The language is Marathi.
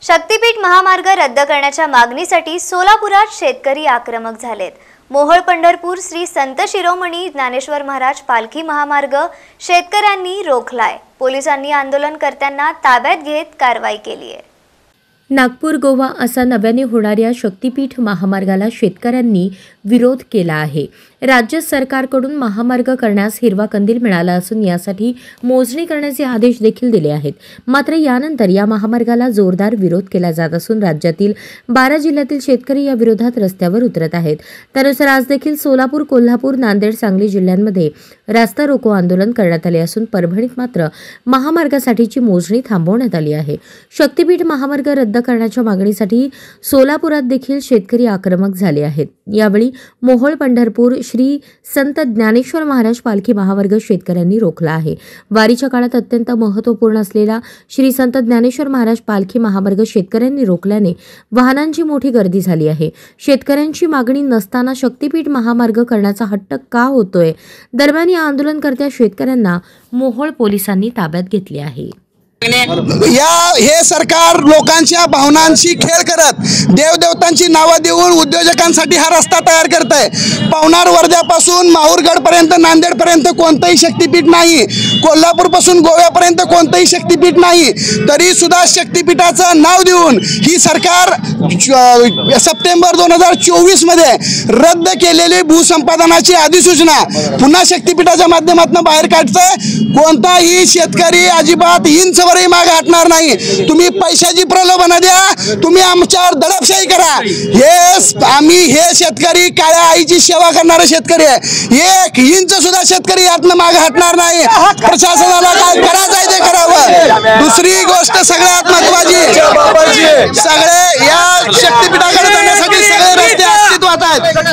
शक्तीपीठ महामार्ग रद्द करण्याच्या मागणीसाठी सोलापुरात शेतकरी आक्रमक झालेत। मोहोळ पंढरपूर श्री संत शिरोमणी ज्ञानेश्वर महाराज पालखी महामार्ग शेतकऱ्यांनी रोखलाय। पोलिसांनी आंदोलनकर्त्यांना ताब्यात घेत कारवाई केली आहे। नागपूर गोवा असा नव्याने होणाऱ्या शक्तीपीठ महामार्गाला शेतकऱ्यांनी विरोध केला आहे। राज्य सरकारकडून महामार्ग करण्यास हिरवा कंदील मिळाला असून यासाठी मोजणी करण्याचे आदेश देखील दिले आहेत। मात्र यानंतर या महामार्गाला जोरदार विरोध केला जात असून राज्यातील 12 जिल्ह्यातील शेतकरी या विरोधात रस्त्यावर उतरत आहेत। त्यानुसार आज देखील सोलापूर, कोल्हापूर, नांदेड, सांगली जिल्ह्यांमध्ये रास्ता रोको आंदोलन करण्यात आले असून परभणीत मात्र महामार्गासाठीची मोजणी थांबवण्यात आली आहे। शक्तीपीठ महामार्ग रद्द करण्याच्या मागणीसाठी सोलापुरात देखील शेतकरी आक्रमक झाले आहेत। यावेळी मोहोळ पंढरपूर श्री संत ज्ञानेश्वर महाराज पालखी महामार्ग शेतकऱ्यांनी रोखला आहे। वारीच्या काळात अत्यंत महत्त्वपूर्ण असलेला श्री संत ज्ञानेश्वर महाराज पालखी महामार्ग शेतकऱ्यांनी रोखल्याने वाहनांची मोठी गर्दी झाली आहे। शेतकऱ्यांची मागणी नसताना शक्तीपीठ महामार्ग करण्याचा हट्ट का होतोय? दरम्यान या आंदोलनकर्त्या शेतकऱ्यांना मोहोळ पोलिसांनी ताब्यात घेतले आहे। हे सरकार लोकांच्या भावनांशी खेळ करत देवदेवतांची नावं देऊन उद्योजकांसाठी हा रस्ता तयार करत आहे। पवनार वर्ध्यापासून माहूरगडपर्यंत, नांदेडपर्यंत कोणतंही शक्तीपीठ नाही, कोल्हापूरपासून गोव्यापर्यंत कोणतंही शक्तीपीठ नाही, तरी सुद्धा शक्तीपीठाचं नाव देऊन ही सरकार सप्टेंबर 2024 मध्ये रद्द केलेली भूसंपादनाची अधिसूचना पुन्हा शक्तीपीठाच्या माध्यमातून बाहेर काढतंय। कोणताही शेतकरी अजिबात इंचवरही मागे हटणार नाही। तुम्ही पैशाची प्रलोभनं द्या, तुम्ही आमच्यावर दडपशाही करा, हे शेतकरी काळ्या आईची सेवा करणारे शेतकरी आहे। 1 इंच सुद्धा शेतकरी यातनं मागे हटणार नाही। प्रशासनाला काय करायचं आहे ते करावं। दुसरी गोष्ट सगळ्यात महत्त्वाची, सगळे या शक्तीपीठाकडे जाण्यासाठी सगळे रस्ते अस्तित्वात आहेत।